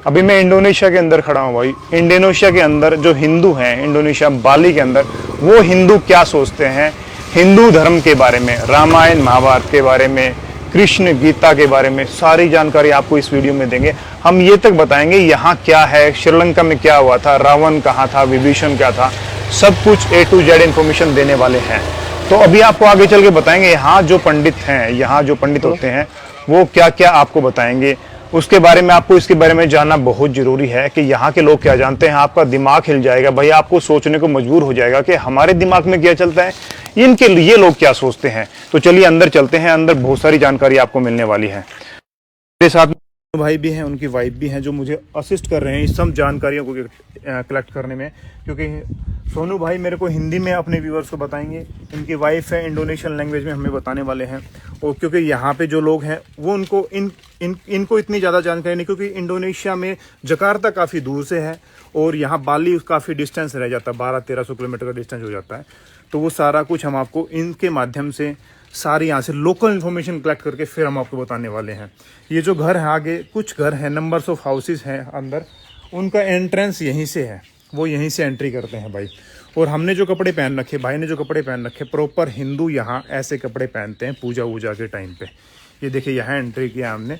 अभी मैं इंडोनेशिया के अंदर खड़ा हूँ भाई। इंडोनेशिया के अंदर जो हिंदू हैं, इंडोनेशिया बाली के अंदर, वो हिंदू क्या सोचते हैं हिंदू धर्म के बारे में, रामायण महाभारत के बारे में, कृष्ण गीता के बारे में, सारी जानकारी आपको इस वीडियो में देंगे। हम ये तक बताएंगे यहाँ क्या है, श्रीलंका में क्या हुआ था, रावण कहाँ था, विभीषण क्या था, सब कुछ A to Z इन्फॉर्मेशन देने वाले हैं। तो अभी आपको आगे चल के बताएंगे यहाँ जो पंडित हैं, यहाँ जो पंडित होते हैं वो क्या क्या आपको बताएंगे। उसके बारे में आपको इसके बारे में जानना बहुत जरूरी है कि यहाँ के लोग क्या जानते हैं। आपका दिमाग हिल जाएगा भाई, आपको सोचने को मजबूर हो जाएगा कि हमारे दिमाग में क्या चलता है, इनके लिए लोग क्या सोचते हैं। तो चलिए अंदर चलते हैं, अंदर बहुत सारी जानकारी आपको मिलने वाली है। मेरे साथ भाई भी हैं, उनकी वाइफ भी हैं जो मुझे असिस्ट कर रहे हैं इस सब जानकारियों को कलेक्ट करने में, क्योंकि सोनू भाई मेरे को हिंदी में अपने व्यूअर्स को बताएंगे, इनकी वाइफ है इंडोनेशियन लैंग्वेज में हमें बताने वाले हैं। और क्योंकि यहाँ पे जो लोग हैं वो उनको इनको इतनी ज़्यादा जानकारी नहीं, क्योंकि इंडोनेशिया में जकार्ता काफ़ी दूर से है और यहाँ बाली काफ़ी डिस्टेंस रह जाता है, 1200-1300 किलोमीटर का डिस्टेंस हो जाता है। तो वो सारा कुछ हम आपको इनके माध्यम से सारी यहाँ से लोकल इन्फॉर्मेशन कलेक्ट करके फिर हम आपको बताने वाले हैं। ये जो घर है, आगे कुछ घर हैं, नंबर्स ऑफ हाउसेस हैं अंदर, उनका एंट्रेंस यहीं से है, वो यहीं से एंट्री करते हैं भाई। और हमने जो कपड़े पहन रखे, भाई ने जो कपड़े पहन रखे, प्रॉपर हिंदू यहाँ ऐसे कपड़े पहनते हैं पूजा वूजा के टाइम पे। ये देखिए यहाँ एंट्री किया हमने,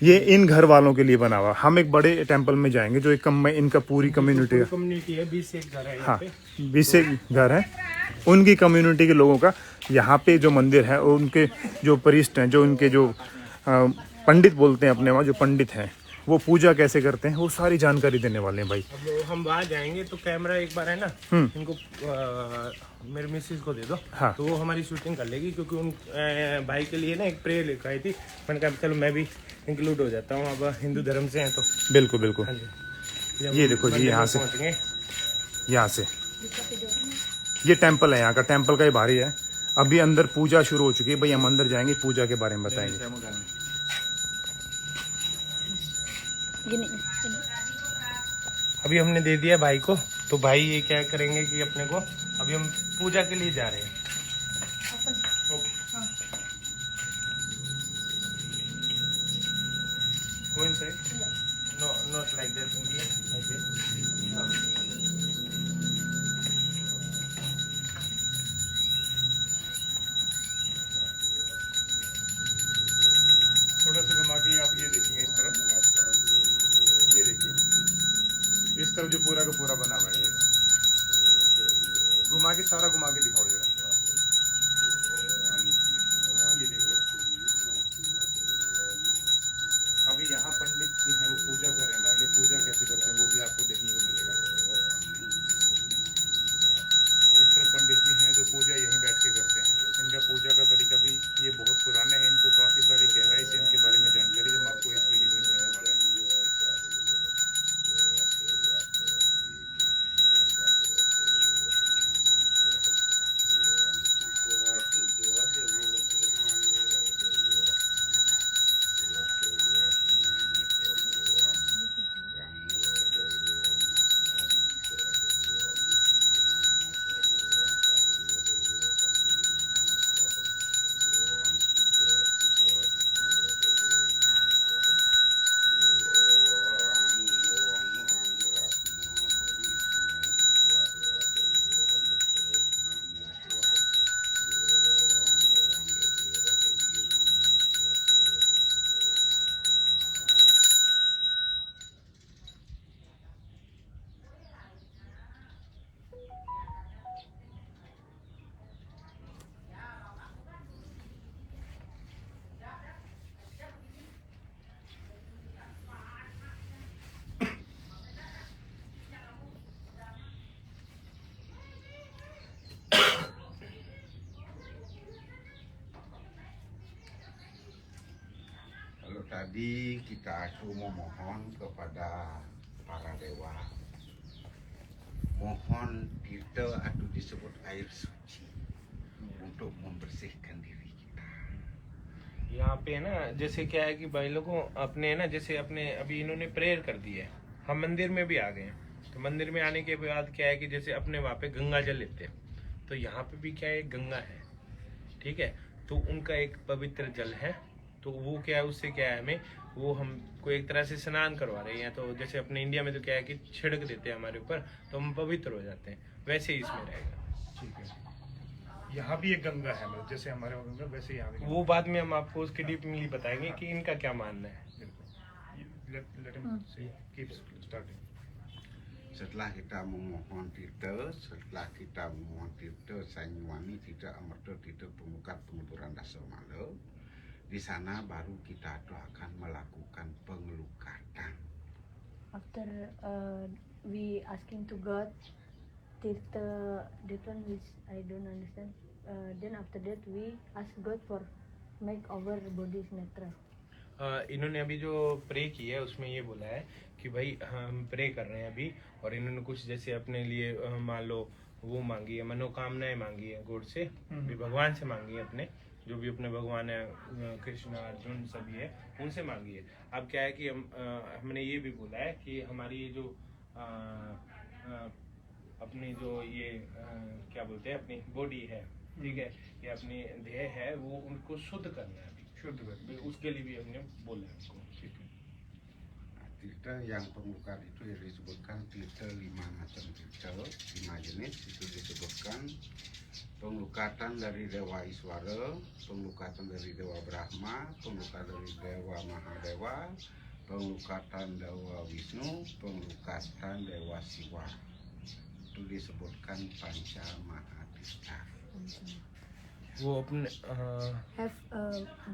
ये इन घर वालों के लिए बना हुआ। हम एक बड़े टेंपल में जाएंगे जो एक इनका पूरी कम्युनिटी है, 20 एक घर है। हाँ 20 एक घर है, उनकी कम्युनिटी के लोगों का यहाँ पे जो मंदिर है, और उनके जो परिष्ठ हैं, जो उनके जो पंडित बोलते हैं अपने वहाँ, जो पंडित हैं वो पूजा कैसे करते हैं वो सारी जानकारी देने वाले हैं भाई। अब हम वहाँ जाएंगे तो कैमरा एक बार है ना इनको मेरे मिसेज को दे दो। हाँ। तो वो हमारी शूटिंग कर लेगी, क्योंकि उन भाई के लिए ना एक प्रेयर लिख आई थी। मैंने कहा चलो मैं भी इंक्लूड हो जाता हूँ, अब हिंदू धर्म से हैं तो। बिल्कुल बिल्कुल। हाँ जी। ये देखो जी, यहाँ से यहाँ से ये टेंपल है, यहाँ का टेंपल का ही बाहरी है। अभी अंदर पूजा शुरू हो चुकी है भाई, हम अंदर जाएंगे, पूजा के बारे में बताएंगे। अभी हमने दे दिया भाई को, तो भाई ये क्या करेंगे कि अपने को अभी हम पूजा के लिए जा रहे हैं। Go inside? No, not like that. थोड़ा सा घुमा के आप ये देखेंगे इस तरफ, ये देखिए इस तरफ जो पूरा का पूरा बना हुआ है, ये घुमा के सारा घुमा के दिखाओ जरा। ये देखिए अभी यहाँ पंडित जी हैं वो पूजा कर रहे हैं हमारे लिए। पूजा कैसे करते हैं वो भी आपको देखने को मिलेगा। इस तरफ पंडित जी हैं जो पूजा यहीं बैठ के करते हैं। इनका पूजा का तरीका भी ये बहुत पुराना है, इनको काफ़ी सारी गहराई से इनके बारे में जानकारी हम आपको इस वीडियो में देने वाले हैं। Tadi kita memohon kepada para dewa, mohon kita atau disebut air suci untuk membersihkan diri kita। यहाँ पे है ना, जैसे क्या है कि भाई लोगों अपने है ना, जैसे अपने अभी इन्होंने प्रेयर कर दी है, हम मंदिर में भी आ गए हैं। तो मंदिर में आने के बाद क्या है कि जैसे अपने वहाँ पे गंगा जल लेते हैं, तो यहाँ पे भी क्या है गंगा है, ठीक है। तो उनका एक पवित्र जल है, तो वो क्या है उससे क्या है हमें वो हमको एक तरह से स्नान करवा रहे हैं। तो जैसे अपने इंडिया में तो क्या है कि छिड़क देते हैं हमारे ऊपर तो हम पवित्र हो जाते हैं, वैसे ही इसमें रहेगा। ठीक है। यहाँ भी एक गंगा है, मतलब जैसे हमारे वहाँ गंगा वैसे यहाँ भी वो बाद में हम आपको उसके डीपली बताएंगे कि इनका क्या मानना है। let him say, keep starting. Setelah kita memohon tirta, setelah kita memohon tirta Sanyuwangi, tirta Amerta, tirta Pemukat Penguburan Dasar Mala, di sana baru kita tuh akan melakukan pengelukatan. After we asking to God, Tirta, that one which I don't understand. Then after that we ask God for make our bodies natural. इन्होंने अभी जो pray किया है उसमें ये बोला है कि भाई हम प्रे कर रहे हैं अभी, और इन्होंने कुछ जैसे अपने लिए मान लो वो मांगी है, मनोकामनाएं मांगी है गॉड से, भी भगवान से मांगी है, अपने जो भी अपने भगवान है कृष्ण अर्जुन सभी है उनसे मांगी है। अब क्या है कि हमने ये भी बोला है कि हमारी ये जो अपनी जो ये क्या बोलते हैं अपनी बॉडी है, ठीक है, ये अपनी देह है, वो उनको शुद्ध करना है, शुद्ध कर। उसके लिए भी हमने बोला है उनको। ठीक है। Tirta yang pengelukat itu yang disebutkan tirta 5 macam tirta, 5 jenis itu disebutkan pengelukatan dari Dewa Iswara, pengelukatan dari Dewa Brahma, pengelukatan dari Dewa Mahadewa, pengelukatan Dewa Wisnu, pengelukatan Dewa Siwa. Itu disebutkan Panca Mahatirta. वो अपने Have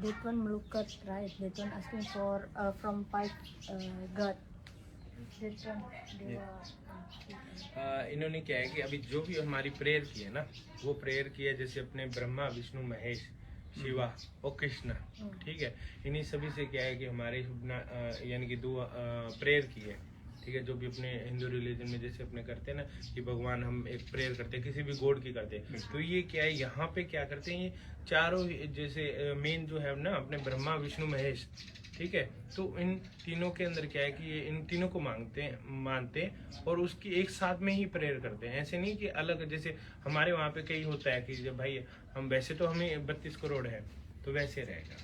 that one melukat, right? That one asking for from 5 God. That one they were. इन्होंने क्या है कि अभी जो भी हमारी प्रेयर की है ना, वो प्रेयर की है जैसे अपने ब्रह्मा विष्णु महेश शिवा और कृष्ण, ठीक है, इन्हीं सभी से क्या है कि हमारे यानी कि दो प्रेयर की है, ठीक है, जो भी अपने हिंदू रिलीजन में जैसे अपने करते हैं ना कि भगवान हम एक प्रेयर करते हैं किसी भी गॉड की करते हैं, तो ये क्या है यहाँ पे क्या करते हैं, ये चारों जैसे मेन जो है ना अपने ब्रह्मा विष्णु महेश, ठीक है, तो इन तीनों के अंदर क्या है कि ये इन तीनों को मानते हैं और उसकी एक साथ में ही प्रेयर करते हैं। ऐसे नहीं कि अलग, jैसे हमारे वहाँ पे कई होता है कि जब भाई हम वैसे तो हमें 32 करोड़ है तो वैसे रहेगा।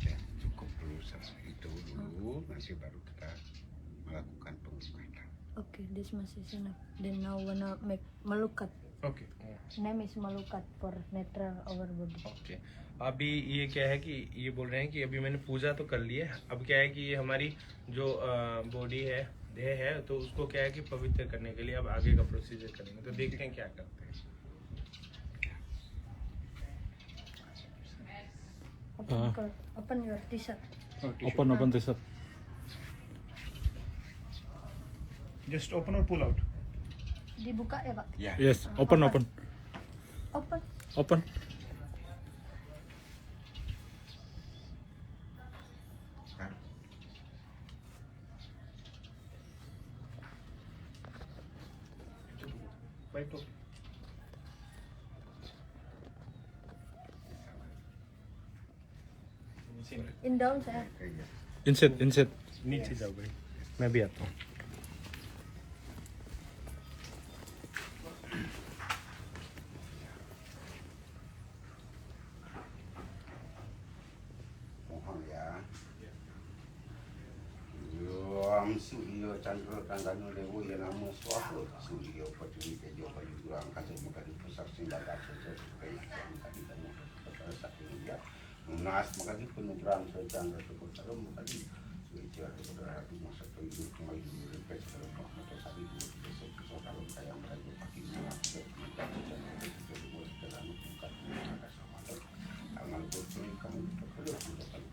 Ya, cukup dulu seperti itu dulu, nanti baru kita melakukan pengelukatan. Okay, this much is enough. Then now wanna make melukat. Okay Name is melukat for natural our body. Okay. अभी ये क्या है कि ये बोल रहे हैं कि अभी मैंने पूजा तो कर ली है, अब क्या है कि ये हमारी जो बॉडी है देह है तो उसको क्या है कि पवित्र करने के लिए अब आगे का प्रोसीजर करेंगे, तो देखते हैं क्या करते हैं। Open your t-shirt. Open t-shirt. Just open or pull out. Dibuka ya Pak? Ya, Yes, open. Open. Open. Right. In down saya. Insert. नीचे जाओ भाई, मैं भी आता हूँ। mohon ya. Yom Suryo Chandra Tandanu Dewo ya namo Swaha Suryo Patini Tejo Bayu Durang Kaca Mukadi Pusat Sindaga Sojo Supaya Mukadi Tamu Kata Sakti ya Munas Mukadi Penubrang Chandra Tukul Sarum Mukadi Suijar Saudara Hati Masa Toyu Kembali Repes Sarum Moto Sadi Besok Saudara Kaya Mereka Pakai Munas Mukadi Chandra Tukul Sarum Mukadi Mukadi Mukadi Samado Amal Kurtuni Kamu Tukul Mukadi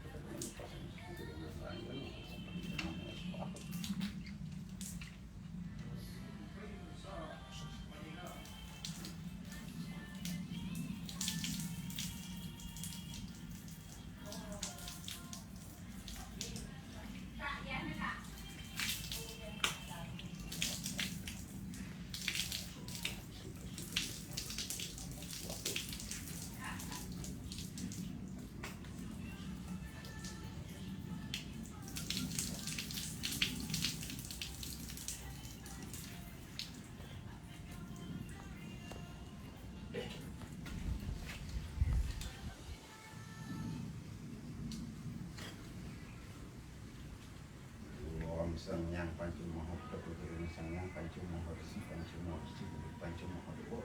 Sangyang Pancu Mahapurba Sangyang Pancu Mahorsi Pancu Mahorsi Pancu Mahapurba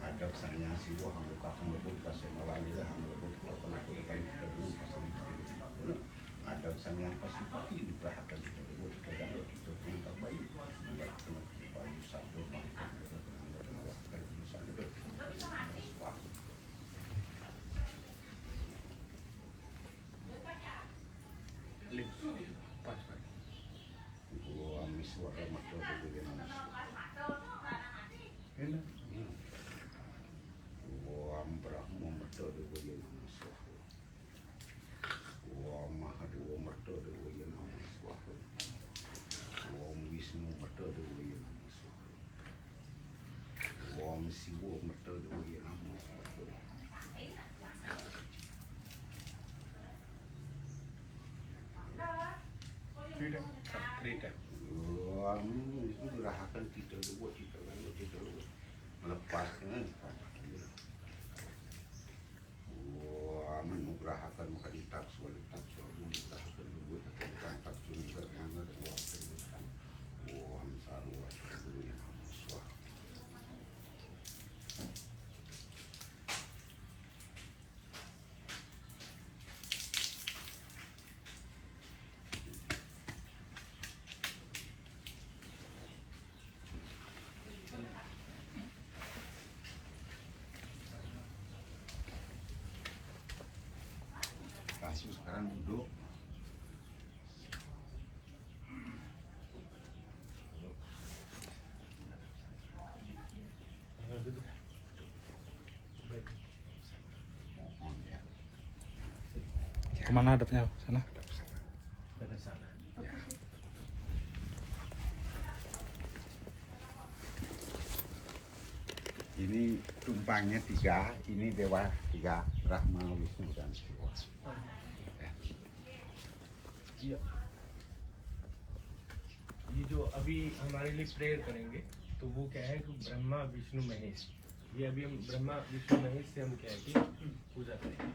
Adab Sangyang Siwa Hamluka Hamlebut Kasemalaliga Hamlebut Kalpanaku Pancu Adab Sangyang Pasipati diperhatikan kita buat kita dapat kita punya bayi membuat kita bayi satu suara makhluk bagaimana? Enak. Wam Brahma metode bagaimana? Wam Mahadeva metode bagaimana? Wam Wisnu metode bagaimana? Wam Siwa metode bagaimana? Three times. Itu dirahakan kita buat kita melepaskan menugrahakan maka ditaksul menugrahakan buat kita taksul bermana dan sarwa sekarang duduk. Kemana hadapnya? Sana. Ini tumpangnya 3, ini dewa 3, Brahma, Wisnu dan Siwa. ये जो अभी हमारे लिए prayer करेंगे तो वो क्या है कि ब्रह्मा विष्णु महेश, ये अभी हम ब्रह्मा विष्णु महेश से हम क्या है कि पूजा करेंगे।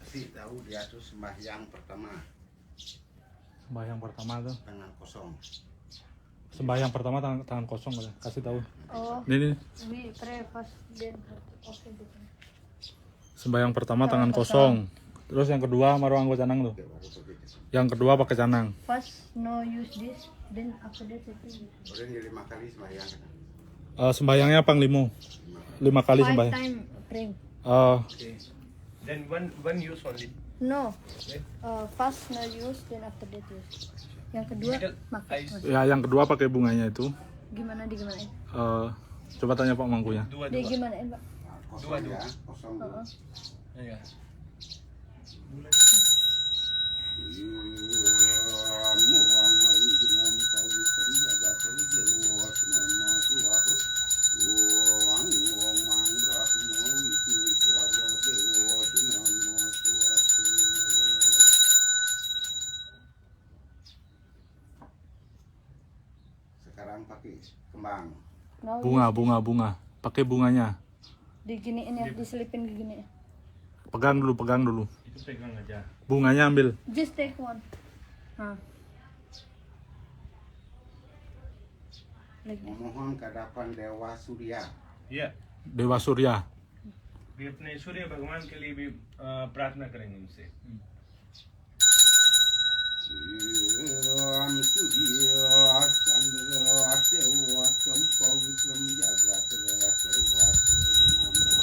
Kasih tahu dia tuh sembahyang pertama Sembahyang pertama tuh. tangan kosong. Sembahyang pertama tangan kosong boleh. Kasih tahu. Oh, Ini we pray first then okay gitu. sembahyang pertama tangan kosong. Terus yang kedua maruang anggo canang tuh. Yang kedua pakai canang. First no use this, then after that itu. Udah 5 kali sembahyang. Sembahyangnya panglimo. 5 kali 5 sembahyang. time praying. Okay. Then one use only. No. First no use, then after that use. Yang kedua makan. Ya yang kedua pakai bunganya itu. Gimana digimanain? Coba tanya Pak Mangku ya. Dua. Dia gimanain, Pak? Kosong ya, kosong. Iya. Sekarang pakai kembang. No, Bunga. Pakai bunganya. diginiin ya, diselipin gini. Pegang dulu. Itu pegang aja. Bunganya ambil. Just take one. Like that. Memohon ke hadapan Dewa Surya. Yeah. Dewa Surya. भी अपने सूर्य भगवान के लिए भी प्रार्थना करेंगे उनसे। Om Surya Chandra Dewa Sampavitram Jagat Dewa Namo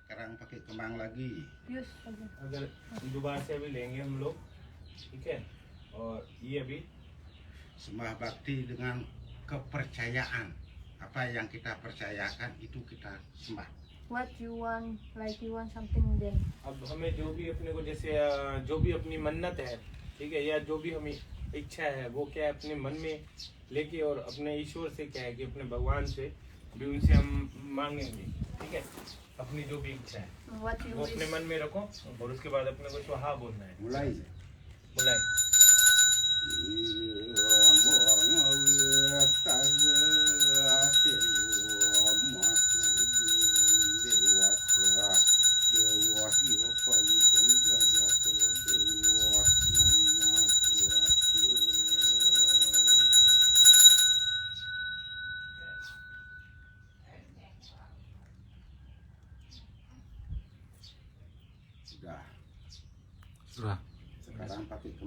Sekarang pakai kembang lagi. Use aja. अगर दोबारा से अभी लेंगे हम लोग, ठीक है? और ये अभी Sembah bakti dengan kepercayaan. Apa yang kita percayakan itu kita sembah. What you want, like you want something then. अब हमें जो भी अपने को जैसे जो भी अपनी मन्नत है, ठीक है, या जो भी हमें इच्छा है वो क्या है अपने मन में लेके और अपने ईश्वर से क्या है कि अपने भगवान से भी उनसे हम मांगेंगे, ठीक है, अपनी जो भी इच्छा है What you वो अपने wish. मन में रखो और उसके बाद अपने को स्वाहा बोलना है। Mulai. बुलाए।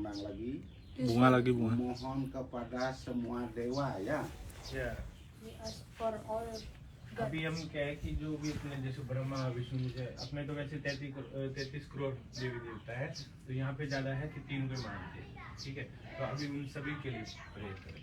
undang lagi. Bunga lagi bunga. Mohon kepada semua dewa ya. या We ask for all God. अभी हम क्या है कि जो भी अपने जैसे ब्रह्मा विष्णु से अपने तो वैसे 33 करोड़ देवी देवता है, तो यहाँ पे ज्यादा है कि 3 को मानते हैं, ठीक है। तो अभी उन सभी के लिए प्रे करें।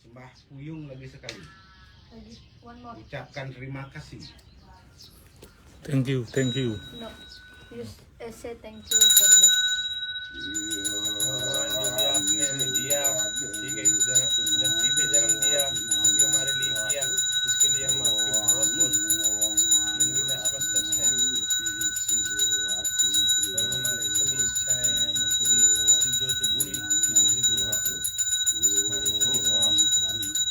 Sembah Puyung lagi sekali. Lagi, one more. Ucapkan terima kasih. Thank you, thank you. No, you say thank you for that. भगवान जो भी आपने हमें दिया, ठीक है, धरती पे जन्म दिया, जो भी हमारे लिए किया, उसके लिए हम आपके बहुत बहुत नतमस्तक हैं। और हमारे सभी इच्छाएं हैं, हम सभी चीजों से बुरी चीजों से दूर रखो। हमारी सभी दुआओं को कबूल करो।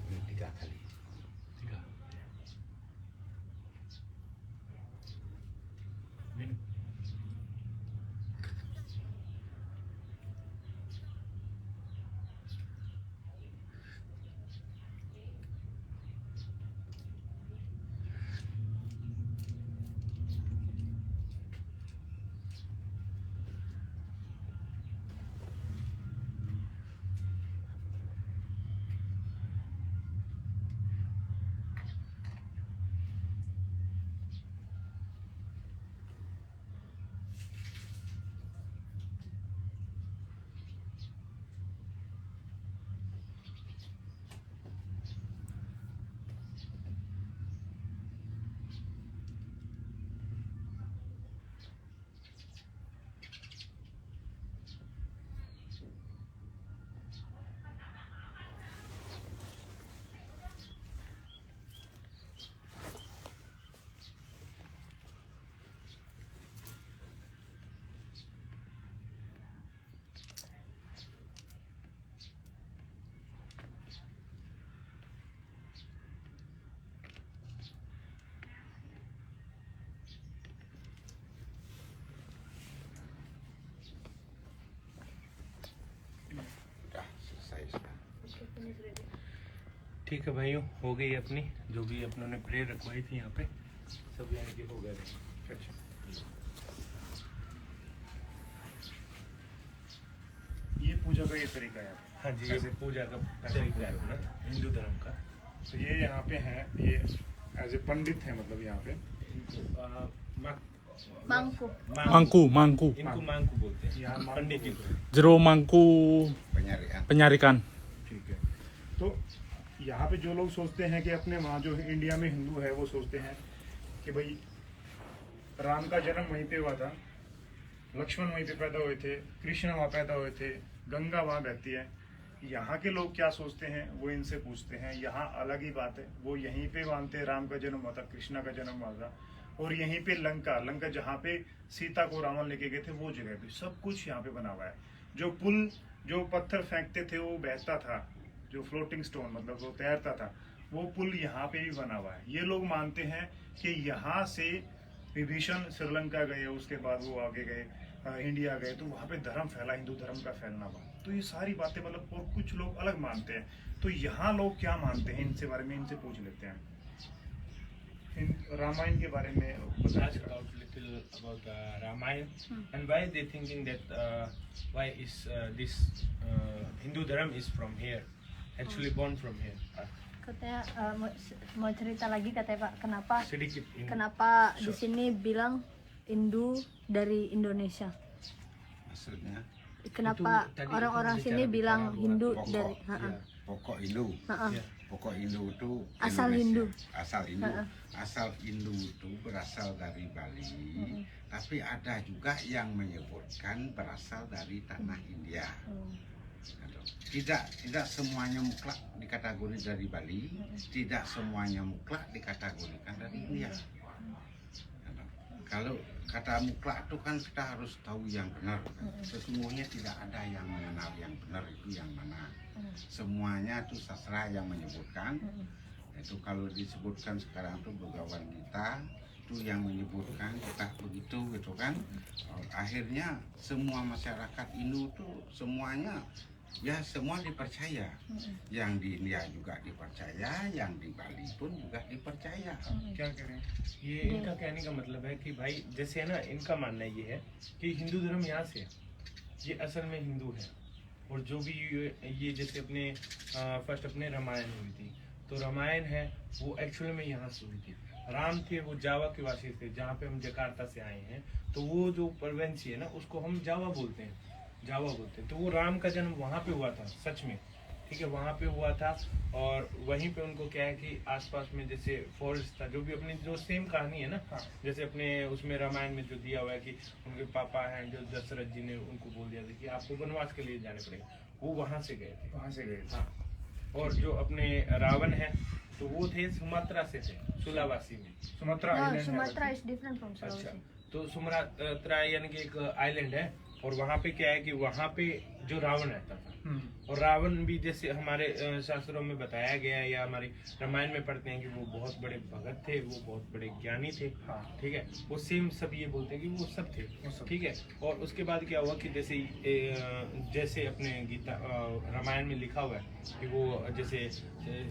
Ini 3 kali. Udah selesai sudah. Okay, finish ready. ठीक है भाइयों, हो गई अपनी जो भी अपनों ने प्रेयर रखवाई थी यहाँ पे, सब यानी कि हो गए। अच्छा, ये पूजा का ये तरीका है। हाँ जी, ये पूजा का तरीका है अपना हिंदू धर्म का। तो ये यहाँ पे हैं, ये एज ए पंडित है, मतलब यहाँ पे Mangku. Mangku, mangku. इनको मांगकू बोलते हैं, यहाँ मांगकू पंडित जी को। Jero mangku Penyarian. penyarikan. ठीक है। तो यहाँ पे जो लोग सोचते हैं कि अपने वहाँ जो इंडिया में हिंदू है वो सोचते हैं कि भाई राम का जन्म वहीं पे हुआ था, लक्ष्मण वहीं पे पैदा हुए थे, कृष्ण वहाँ पैदा हुए थे, गंगा वहाँ बहती है। यहाँ के लोग क्या सोचते हैं वो इनसे पूछते हैं। यहाँ अलग ही बात है, वो यहीं पे मानते हैं राम का जन्म हुआ था, कृष्णा का जन्म हुआ था, और यहीं पे लंका जहाँ पे सीता को रावण लेके गए थे वो जगह पे सब कुछ यहाँ पे बना हुआ है। जो पुल जो पत्थर फेंकते थे वो बहता था, जो फ्लोटिंग स्टोन मतलब वो तैरता था, वो पुल यहाँ पे भी बना हुआ है। ये लोग मानते हैं कि यहाँ से विभीषण श्रीलंका गए, उसके बाद वो आगे गए इंडिया गए, तो वहाँ पे धर्म फैला, हिंदू धर्म का फैलना हुआ। तो ये सारी बातें मतलब, और कुछ लोग अलग मानते हैं। तो यहाँ लोग क्या मानते हैं इनसे बारे में इनसे पूछ लेते हैं। रामायण के बारे में बताया। tell about Ramayana and why they thinking that why is this Hindu Dharma is from here, actually born from here. Katanya mau cerita lagi katanya Pak, kenapa Sedikit ini. kenapa di sini bilang Hindu dari Indonesia? Maksudnya Kenapa Itu tadi orang-orang itu sini bicara bilang luar. Hindu pokok, dari pokok Hindu. Ya. Pokok Hindu itu Asal Indonesia. Hindu. Asal Hindu. Ha-ha. Asal Hindu itu berasal dari Bali, tapi ada juga yang menyebutkan berasal dari tanah India. Tidak semuanya mutlak dikategori dari Bali, tidak semuanya mutlak dikategorikan dari India. Kalau kata mutlak itu kan kita harus tahu yang benar. Sesungguhnya tidak ada yang mengenal yang benar itu yang mana. Semuanya itu sastra yang menyebutkan. Itu kalau disebutkan sekarang itu begawan kita itu yang menyebutkan kita begitu gitu kan. Akhirnya semua masyarakat Hindu itu semuanya ya semua dipercaya. Yang di India juga dipercaya, yang di Bali pun juga dipercaya. क्या कह रहे हैं? ये इनका कहने का मतलब है कि भाई जैसे है ना, इनका मानना ये है कि हिंदू धर्म यहाँ से है, ये असल में हिंदू है। और जो भी ये जैसे अपने फर्स्ट अपने रामायण हुई थी, तो रामायण है वो एक्चुअल में यहाँ से हुई थी। राम थे वो जावा के वासी थे, जहाँ पे हम जकार्ता से आए हैं, तो वो जो प्रोविंस है ना उसको हम जावा बोलते हैं, जावा बोलते हैं। तो वो राम का जन्म वहाँ पे हुआ था सच में, ठीक है, वहाँ पे हुआ था। और वहीं पे उनको क्या है कि आसपास में जैसे फॉरेस्ट था, जो भी अपनी जो सेम कहानी है ना, जैसे अपने उसमें रामायण में जो दिया हुआ है कि उनके पापा हैं जो दशरथ जी ने उनको बोल दिया था कि आपको वनवास के लिए जाने पड़ेगा, वो वहाँ से गए थे, वहाँ से गए थे। हाँ। और जो अपने रावण है तो वो थे सुमात्रा से थे, सुलावासी में। सुमात्रा No, island है Sumatra वैसे। is different from अच्छा, Sulawesi. तो सुमात्रा यानी कि एक आइलैंड है, और वहाँ पे क्या है कि वहाँ पे जो रावण रहता था, और रावण भी जैसे हमारे शास्त्रों में बताया गया है या हमारे रामायण में पढ़ते हैं कि वो बहुत बड़े भगत थे, वो बहुत बड़े ज्ञानी थे, ठीक है, वो सेम सब ये बोलते हैं कि वो सब थे, ठीक है। और उसके बाद क्या हुआ कि जैसे अपने गीता रामायण में लिखा हुआ है कि वो जैसे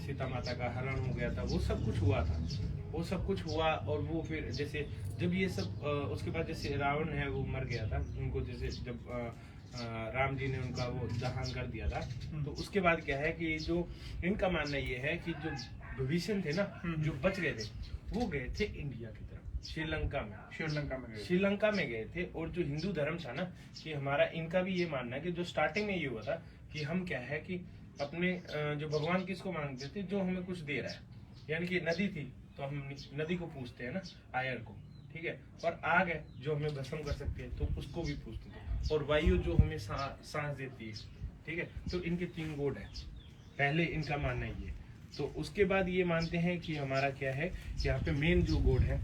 सीता माता का हरण हो गया था, वो सब कुछ हुआ था, वो सब कुछ हुआ। और वो फिर जैसे जब ये सब उसके बाद जैसे रावण है वो मर गया था, उनको जैसे जब राम जी ने उनका वो दहन कर दिया था, तो उसके बाद क्या है कि जो इनका मानना ये है कि जो विभीषण थे ना, जो बच गए थे, वो गए थे इंडिया की तरफ, श्रीलंका में, श्रीलंका में गए थे। और जो हिंदू धर्म था ना, कि हमारा इनका भी ये मानना है कि जो स्टार्टिंग में ये हुआ था कि हम क्या है कि अपने जो भगवान किसको मानते थे, जो हमें कुछ दे रहा है, यानी कि नदी थी तो हम नदी को पूछते हैं ना, आयर को, ठीक है, और आग है जो हमें भस्म कर सकती है तो उसको भी पूछते थे, और वायु जो हमें सांस देती है, ठीक है। तो इनके 3 गॉड है, पहले इनका मानना ये। तो उसके बाद ये मानते हैं कि हमारा क्या है कि यहाँ पे मेन जो गॉड है,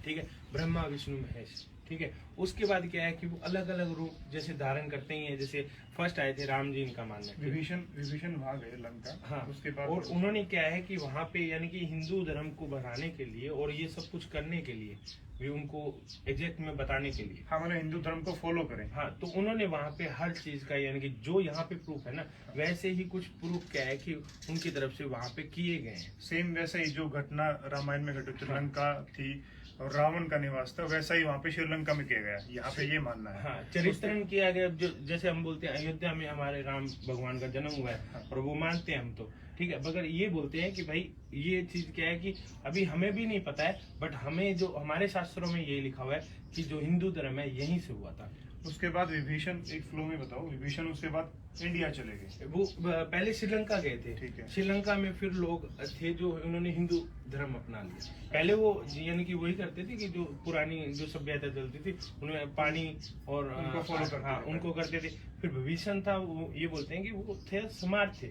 ठीक है, ब्रह्मा विष्णु महेश, ठीक है। उसके बाद क्या है कि वो अलग अलग रूप जैसे धारण करते ही हैं, जैसे फर्स्ट आए थे राम जी, इनका मानना है विभीषण वहाँ गए लंका। हाँ, उसके बाद और उन्होंने क्या है कि वहाँ पे यानी कि हिंदू धर्म को बढ़ाने के लिए और ये सब कुछ करने के लिए भी उनको एग्जैक्ट में बताने के लिए, हमारे हिंदू धर्म को फॉलो करें। हाँ, तो उन्होंने वहाँ पे हर चीज का यानी कि जो यहाँ पे प्रूफ है ना, वैसे ही कुछ प्रूफ क्या है कि उनकी तरफ से वहाँ पे किए गए हैं। सेम वैसे ही जो घटना रामायण में घटी श्रीलंका थी और रावण का निवास था, वैसा ही वहाँ पे श्रीलंका में किया गया। यहाँ पे ये मानना है। हाँ, चरित्रण किया गया, जो जैसे हम बोलते हैं अयोध्या में हमारे राम भगवान का जन्म हुआ है, और वो मानते हैं हम तो, ठीक है। मगर ये बोलते हैं कि भाई ये चीज क्या है कि अभी हमें भी नहीं पता है, बट हमें जो हमारे शास्त्रों में ये लिखा हुआ है कि जो हिंदू धर्म है यहीं से हुआ था। उसके बाद विभीषण, एक फ्लो में बताओ, विभीषण उसके बाद इंडिया चले गए। वो पहले श्रीलंका गए थे, ठीक है। श्रीलंका में फिर लोग थे जो उन्होंने हिंदू धर्म अपना लिया। पहले वो यानी कि वही करते थे कि जो पुरानी जो सभ्यता चलती थी उनमें पानी और उनको follow करते हाँ, थे। उनको करते थे। फिर विभीषण था, वो ये बोलते हैं कि वो थे स्मार्ट थे,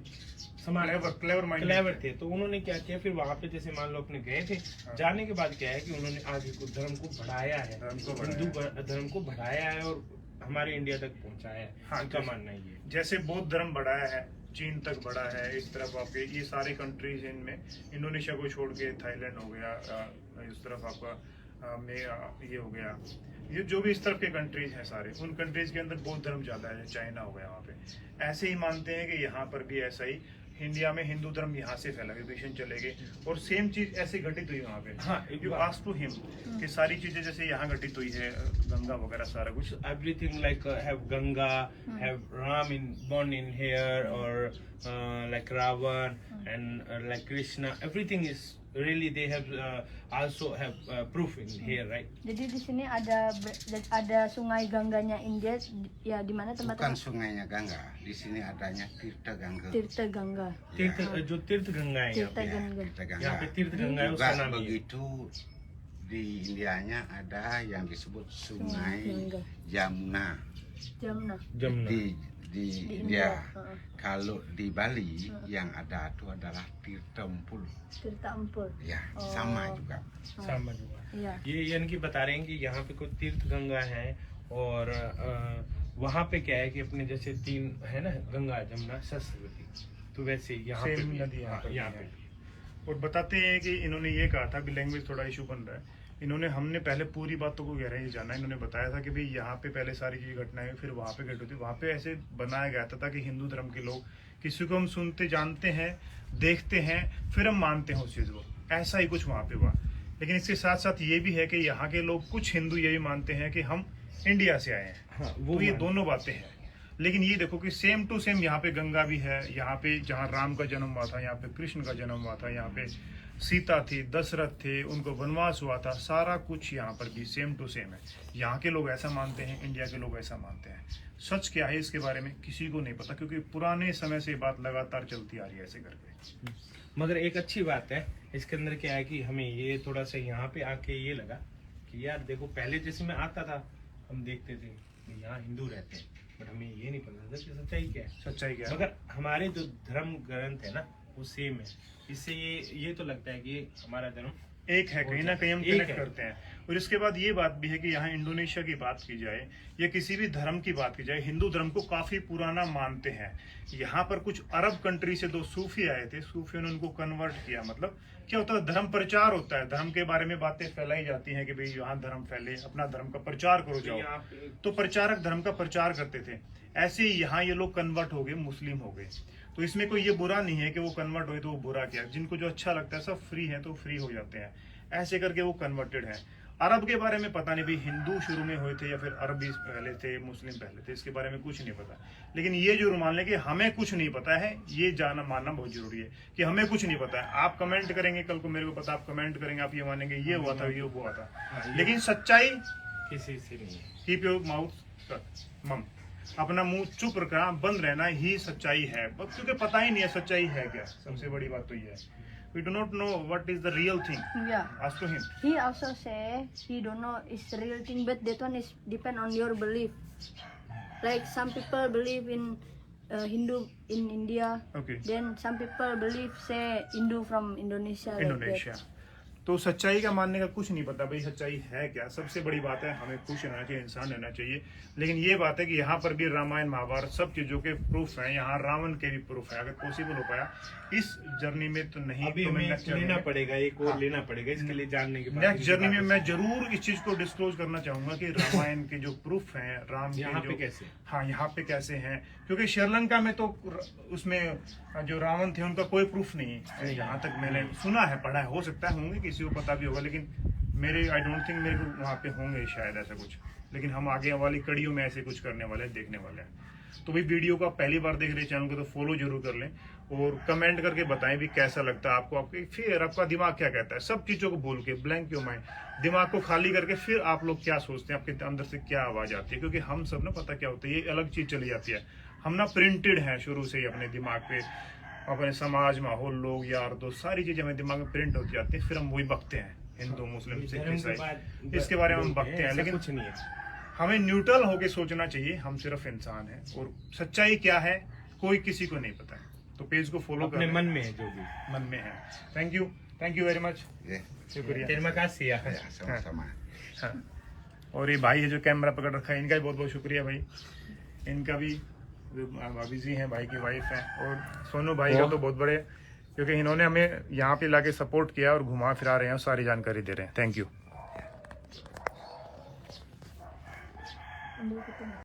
क्लेवर थे। तो उन्होंने क्या किया, फिर वहां पे जैसे मान लो अपने गए थे, जाने के बाद क्या है कि उन्होंने आगे को धर्म को बढ़ाया है, हिंदू धर्म को बढ़ाया है और हमारे इंडिया तक पहुंचाया है। हाँ, इनका मानना है ये। जैसे बौद्ध धर्म बढ़ाया है, चीन तक बढ़ा है, इस तरफ आपके ये सारे कंट्रीज इनमें, इंडोनेशिया को छोड़ के थाईलैंड हो गया, इस तरफ आपका में ये हो गया, ये जो भी इस तरफ के कंट्रीज हैं सारे, उन कंट्रीज के अंदर बौद्ध धर्म ज्यादा है। चाइना हो गया, वहाँ पे ऐसे ही मानते हैं कि यहाँ पर भी ऐसा ही इंडिया में हिंदू धर्म यहाँ से फैला, विभीषण चले गए और सेम चीज ऐसे घटित हुई वहाँ पे। हाँ, यू आस्क टू हिम कि सारी चीजें जैसे यहाँ घटित हुई है, गंगा वगैरह सारा कुछ। Everything like have Ganga, have Ram born in here, or like Ravan and like Krishna. Everything is really they have also have proof in here, right? Jadi di sini ada sungai Gangganya India, ya di mana Bukan tempat sungainya Gangga, di sini adanya Tirta Gangga. Tirta Gangga. जो तीर्थ गंगा है यहाँ Tirta पे। Gangga. Tirta Gangga. यहाँ पे तीर्थ गंगा है, Juga उसका नाम ये है। begitu di Indianya ada yang disebut Sungai Sungai Gangga. Jamuna Jamna. Jamuna. di India. India. Kalau di Bali yang ada itu adalah Tirta Empul. Tirta Empul. Ya, Oh. sama juga. समझ हुआ। Iya. ये यानी कि बता रहे हैं कि यहाँ पे कुछ तीर्थ गंगा है, और वहाँ पे क्या है कि अपने जैसे तीन है ना, गंगा जमुना सरस्वती, तो वैसे यहाँ पे सेम भी नदी यहाँ पर भी यहाँ है। पे भी। और बताते हैं कि इन्होंने ये कहा था कि लैंग्वेज थोड़ा इशू बन रहा है। इन्होंने, हमने पहले पूरी बातों को गहराई जाना, इन्होंने बताया था कि भाई यहाँ पे पहले सारी चीज घटनाएं, फिर वहाँ पे घट होती, वहाँ पे ऐसे बनाया गया था ताकि हिंदू धर्म के लोग किसी को हम सुनते जानते हैं, देखते हैं, फिर हम मानते हैं उस चीज को, ऐसा ही कुछ वहाँ पे हुआ। लेकिन इसके साथ साथ ये भी है कि यहाँ के लोग, कुछ हिंदू ये भी मानते हैं कि हम इंडिया से आए हैं। हाँ, तो ये दोनों बातें हैं। लेकिन ये देखो कि सेम टू सेम यहाँ पे गंगा भी है, यहाँ पे जहाँ राम का जन्म हुआ था, यहाँ पे कृष्ण का जन्म हुआ था, यहाँ पे सीता थी, दशरथ थे, उनको वनवास हुआ था, सारा कुछ यहाँ पर भी सेम टू सेम है। यहाँ के लोग ऐसा मानते हैं, इंडिया के लोग ऐसा मानते हैं। सच क्या है इसके बारे में किसी को नहीं पता, क्योंकि पुराने समय से ये बात लगातार चलती आ रही है ऐसे करके। मगर एक अच्छी बात है इसके अंदर क्या है कि हमें ये थोड़ा सा यहाँ पे आके ये लगा कि यार देखो, पहले जैसे मैं आता था हम देखते थे कि यहाँ हिंदू रहते हैं, बट हमें ये नहीं पता था कि सच्चाई क्या है। सच्चाई क्या है? मगर हमारे जो धर्म ग्रंथ है ना वो सेम है, इससे ये तो लगता है कि ये हमारा धर्म एक है, कहीं ना कहीं हम एक कनेक्ट है। करते हैं। और इसके बाद ये बात भी है कि यहाँ इंडोनेशिया की बात की जाए या किसी भी धर्म की बात की जाए, हिंदू धर्म को काफी पुराना मानते हैं। यहाँ पर कुछ अरब कंट्री से 2 सूफी आए थे, सूफियों ने उनको कन्वर्ट किया। मतलब क्या होता है, धर्म प्रचार होता है, धर्म के बारे में बातें फैलाई जाती हैं कि भाई यहाँ धर्म फैले, अपना धर्म का प्रचार करो जाओ। यहाँ पे तो प्रचारक धर्म का प्रचार करते थे। ऐसे ही यहाँ ये लोग कन्वर्ट हो गए, मुस्लिम हो गए। तो इसमें कोई ये बुरा नहीं है कि वो कन्वर्ट हुए तो वो बुरा किया। जिनको जो अच्छा लगता है, सब फ्री है तो फ्री हो जाते हैं, ऐसे करके वो कन्वर्टेड है। अरब के बारे में पता नहीं, भाई हिंदू शुरू में हुए थे या फिर अरबी पहले थे, मुस्लिम पहले थे, इसके बारे में कुछ नहीं पता। लेकिन ये जो मान लें कि हमें कुछ नहीं पता है, ये जाना मानना बहुत जरूरी है कि हमें कुछ नहीं पता है। आप कमेंट करेंगे, कल को मेरे को पता, आप कमेंट करेंगे, आप ये मानेंगे ये हुआ था, ये हुआ था। लेकिन सच्चाई, किसी से नहीं है। कीप योर माउथ मम, अपना मुंह चुप रखना, बंद रहना ही सच्चाई है। क्योंकि पता ही नहीं है सच्चाई है क्या। सबसे बड़ी बात तो ये है, we do not know what is the real thing. Yeah. Ask to him. He also say he don't know is the real thing, but that one is depend on your belief. Like some people believe in Hindu in India. Okay. Then some people believe say Hindu from Indonesia. like that. Indonesia. तो सच्चाई का मानने का कुछ नहीं पता भाई, सच्चाई है क्या। सबसे बड़ी बात है हमें खुश रहना चाहिए, इंसान रहना चाहिए। लेकिन ये बात है कि यहाँ पर भी रामायण महाभारत सब चीजों के प्रूफ हैं, यहाँ रावण के भी प्रूफ है। अगर पॉसिबल हो पाया इस जर्नी में तो नहीं, अभी तो मैं हमें नेक्स्ट जर्नी लेना में, पड़ेगा, एक और लेना पड़ेगा इसके लिए जानने के बाद। नेक्स्ट जर्नी में मैं जरूर इस चीज को डिस्क्लोज करना चाहूंगा कि रामायण के जो प्रूफ हैं, राम के यहाँ जो पे कैसे? हाँ यहाँ पे कैसे हैं। क्योंकि श्रीलंका में तो उसमें जो रावण थे उनका कोई प्रूफ नहीं है, यहाँ तक मैंने सुना है, पढ़ा है। हो सकता है होंगे, किसी को पता भी होगा, लेकिन मेरे आई डोंट थिंक मेरे को वहाँ पे होंगे शायद ऐसा कुछ। लेकिन हम आगे वाली कड़ियों में ऐसे कुछ करने वाले हैं, देखने वाले हैं। तो भाई वीडियो को आप पहली बार देख रहे हैं चैनल को तो फॉलो जरूर कर लें और कमेंट करके बताएं भी कैसा लगता है आपको, आपके फिर आपका दिमाग क्या कहता है। सब चीजों को भूल के, ब्लैंक योर माइंड, दिमाग को खाली करके फिर आप लोग क्या सोचते हैं, आपके अंदर से क्या आवाज आती है। क्योंकि हम सब ना, पता क्या होता है, ये अलग चीज चली जाती है। हम ना प्रिंटेड हैं शुरू से ही अपने दिमाग पे, अपने समाज, माहौल, लोग, यार दोस्त, सारी चीजें हमें दिमाग में प्रिंट होती जाती है। फिर हम वही बकते हैं, हिंदू, मुस्लिम, सिख, ईसाई, इसके बारे में हम बकते हैं। लेकिन कुछ नहीं है, हमें न्यूट्रल होके सोचना चाहिए। हम सिर्फ इंसान हैं और सच्चाई क्या है कोई किसी को नहीं पता है। तो पेज को फॉलो अपने करें, मन में है जो भी मन में है। Thank you very much, Ya, शुक्रिया। terima kasih ya। ya sama-sama. हाँ। और ये भाई है जो कैमरा पकड़ रखा है, इनका भी बहुत बहुत शुक्रिया भाई। इनका भी भाभी जी हैं, भाई की वाइफ है। और सोनू भाई का तो बहुत बड़े, क्योंकि इन्होंने हमें यहाँ पे लाके सपोर्ट किया और घुमा फिरा रहे हैं और सारी जानकारी दे रहे हैं। Thank you.